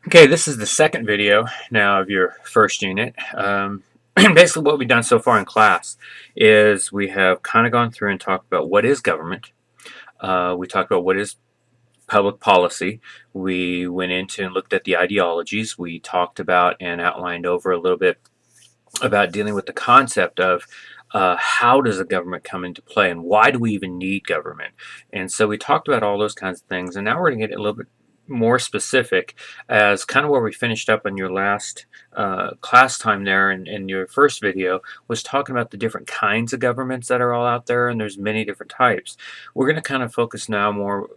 Okay, this is the second video now of your first unit. Basically, what we've done so far in class is we have kind of gone through and talked about what is government. We talked about what is public policy. We went into and looked at the ideologies. We talked about and outlined over a little bit about dealing with the concept of how does a government come into play and why do we even need government? And so we talked about all those kinds of things. And now we're going to get a little bit more specific as kind of where we finished up on your last class time there in your first video was talking about the different kinds of governments that are all out there, and there's many different types. We're going to kind of focus now more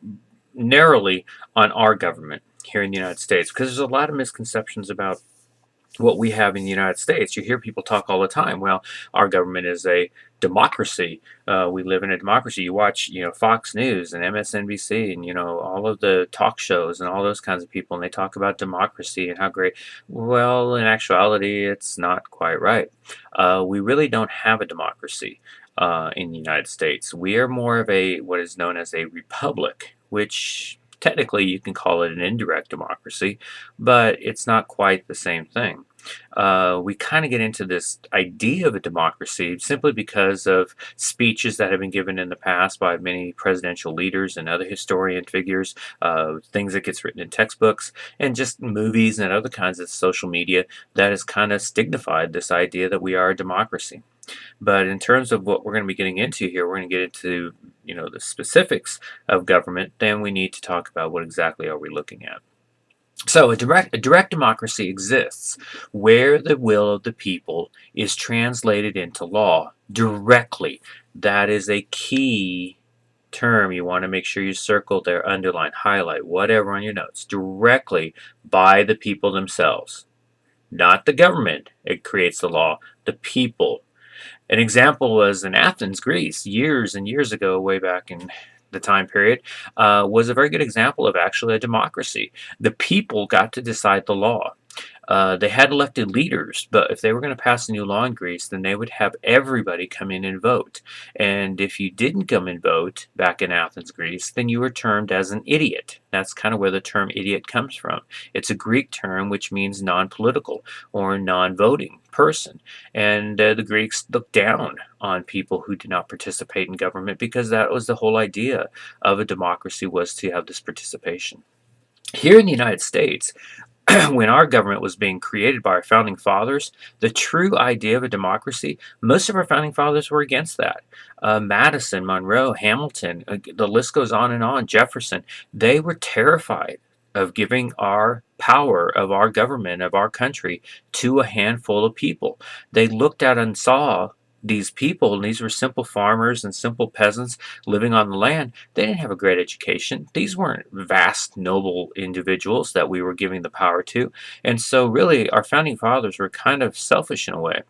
narrowly on our government here in the United States, because there's a lot of misconceptions about what we have in the United States. You hear people talk all the time. Well, our government is a democracy. We live in a democracy. You watch, Fox News and MSNBC, and all of the talk shows and all those kinds of people, and they talk about democracy and how great. Well, in actuality, it's not quite right. We really don't have a democracy in the United States. We are more of a what is known as a republic, which technically you can call it an indirect democracy, but it's not quite the same thing. We kind of get into this idea of a democracy simply because of speeches that have been given in the past by many presidential leaders and other historian figures, things that gets written in textbooks, and just movies and other kinds of social media that has kind of stignified this idea that we are a democracy. But in terms of what we're going to be getting into here, we're going to get into the specifics of government. Then we need to talk about what exactly are we looking at. So a direct democracy exists where the will of the people is translated into law directly. That is a key term. You want to make sure you circle there, underline, highlight, whatever on your notes. Directly by the people themselves. Not the government. It creates the law. The people. An example was in Athens, Greece, years and years ago, way back in the time period, was a very good example of actually a democracy. The people got to decide the law. They had elected leaders, but if they were going to pass a new law in Greece, then they would have everybody come in and vote. And if you didn't come and vote back in Athens, Greece, then you were termed as an idiot. That's kind of where the term idiot comes from. It's a Greek term which means non-political or non-voting person. And the Greeks looked down on people who did not participate in government because that was the whole idea of a democracy, was to have this participation. Here in the United States, when our government was being created by our founding fathers, the true idea of a democracy, most of our founding fathers were against that. Madison, Monroe, Hamilton, the list goes on and on, Jefferson, they were terrified of giving our power of our government, of our country, to a handful of people. They looked at and saw these people, and these were simple farmers and simple peasants living on the land. They didn't have a great education. These weren't vast, noble individuals that we were giving the power to. And so really, our founding fathers were kind of selfish in a way.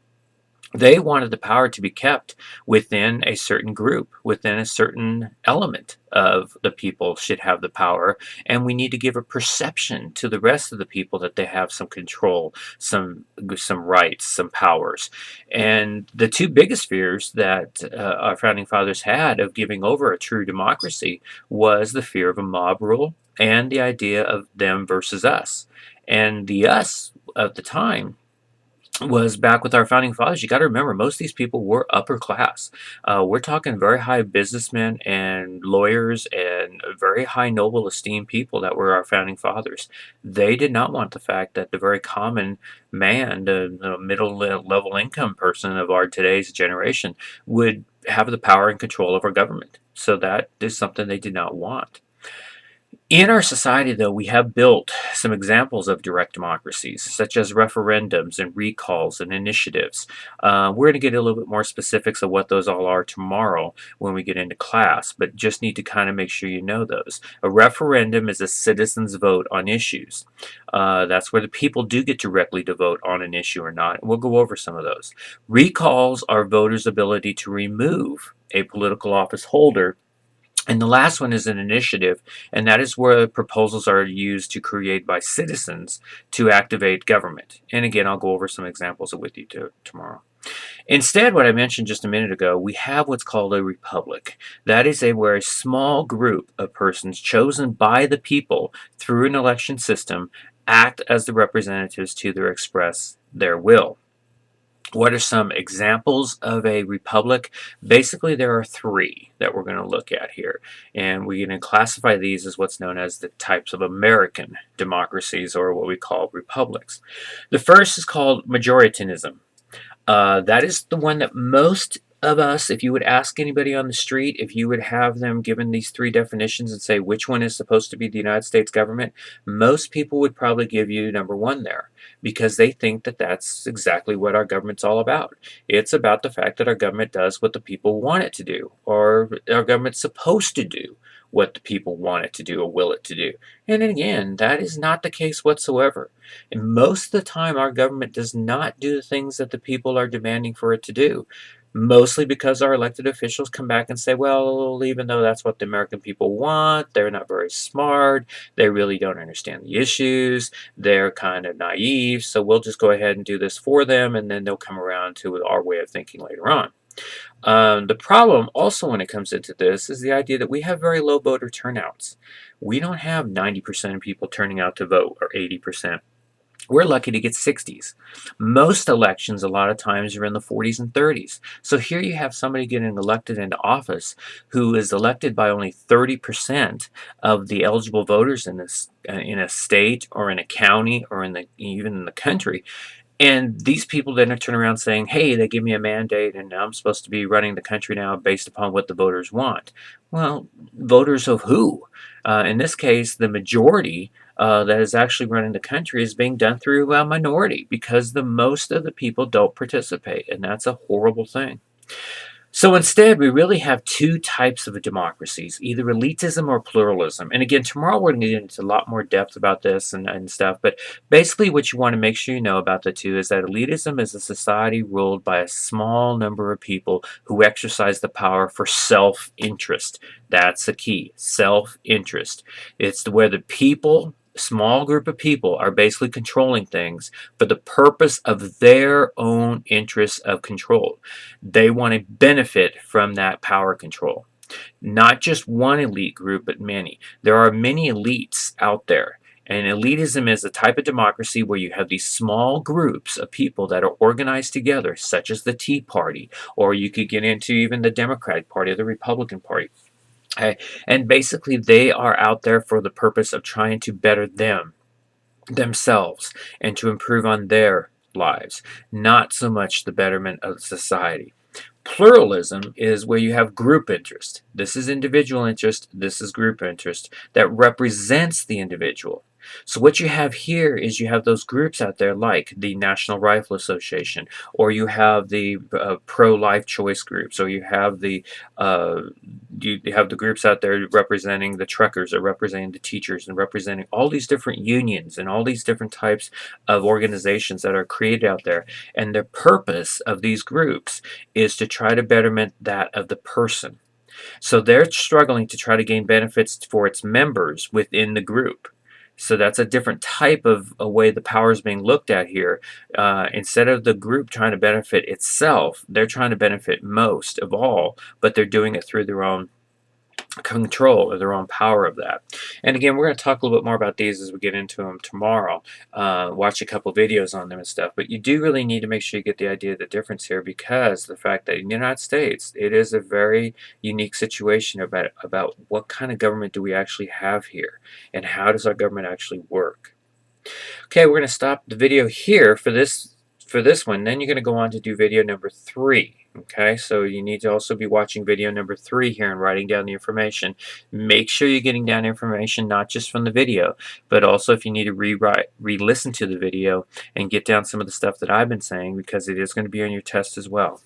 They wanted the power to be kept within a certain group, within a certain element of the people should have the power, and we need to give a perception to the rest of the people that they have some control, some rights, some powers. And the two biggest fears that our founding fathers had of giving over a true democracy was the fear of a mob rule and the idea of them versus us. And the us at the time was back with our founding fathers. You got to remember, most of these people were upper class. We're talking very high businessmen and lawyers and very high noble esteemed people that were our founding fathers. They did not want the fact that the very common man, the middle level income person of our today's generation, would have the power and control of our government. So that is something they did not want. In our society, though, we have built some examples of direct democracies, such as referendums and recalls and initiatives. We're going to get a little bit more specifics of what those all are tomorrow when we get into class, but just need to kind of make sure you know those. A referendum is a citizen's vote on issues. That's where the people do get directly to vote on an issue or not. We'll go over some of those. Recalls are voters' ability to remove a political office holder. And the last one is an initiative, and that is where proposals are used to create by citizens to activate government. And again, I'll go over some examples with you tomorrow. Instead, what I mentioned just a minute ago, we have what's called a republic. That is where a small group of persons chosen by the people through an election system act as the representatives to express their will. What are some examples of a republic? Basically, there are three that we're going to look at here. And we're going to classify these as what's known as the types of American democracies, or what we call republics. The first is called majoritarianism. That is the one that most of us, if you would ask anybody on the street, if you would have them given these three definitions and say which one is supposed to be the United States government, most people would probably give you number one there, because they think that that's exactly what our government's all about. It's about the fact that our government does what the people want it to do, or our government's supposed to do what the people want it to do or will it to do. And again, that is not the case whatsoever. And most of the time, our government does not do the things that the people are demanding for it to do. Mostly because our elected officials come back and say, well, even though that's what the American people want, they're not very smart, they really don't understand the issues, they're kind of naive, so we'll just go ahead and do this for them, and then they'll come around to our way of thinking later on. The problem also when it comes into this is the idea that we have very low voter turnouts. We don't have 90% of people turning out to vote, or 80%. We're lucky to get 60s. Most elections, a lot of times, are in the 40s and 30s. So here you have somebody getting elected into office who is elected by only 30% of the eligible voters in this in a state or in a county or even in the country. And these people then turn around saying, hey, they give me a mandate and I'm supposed to be running the country now based upon what the voters want. Well, voters of who? In this case, the majority that is actually running the country is being done through a minority, because the most of the people don't participate, and that's a horrible thing. So instead, we really have two types of democracies, either elitism or pluralism. And again, tomorrow we're going to get into a lot more depth about this and stuff. But basically what you want to make sure you know about the two is that elitism is a society ruled by a small number of people who exercise the power for self-interest. That's the key, self-interest. It's where the people, small group of people, are basically controlling things for the purpose of their own interests of control. They want to benefit from that power control. Not just one elite group, but many. There are many elites out there. And elitism is a type of democracy where you have these small groups of people that are organized together, such as the Tea Party, or you could get into even the Democratic Party or the Republican Party. Okay. And basically they are out there for the purpose of trying to better themselves and to improve on their lives, not so much the betterment of society. Pluralism is where you have group interest. This is individual interest, this is group interest that represents the individual. So what you have here is you have those groups out there like the National Rifle Association, or you have the pro-life choice groups, or you have the groups out there representing the truckers, or representing the teachers, and representing all these different unions and all these different types of organizations that are created out there. And the purpose of these groups is to try to betterment that of the person. So they're struggling to try to gain benefits for its members within the group. So that's a different type of a way the power is being looked at here. Instead of the group trying to benefit itself, they're trying to benefit most of all, but they're doing it through their own control or their own power of that. And again, we're going to talk a little bit more about these as we get into them tomorrow. Watch a couple videos on them and stuff. But you do really need to make sure you get the idea of the difference here, because the fact that in the United States, it is a very unique situation about what kind of government do we actually have here, and how does our government actually work. Okay, we're going to stop the video here for this one. Then you're going to go on to do video number 3. Okay, so you need to also be watching video number 3 here and writing down the information. Make sure you're getting down information not just from the video, but also if you need to re-listen to the video and get down some of the stuff that I've been saying, because it is going to be on your test as well.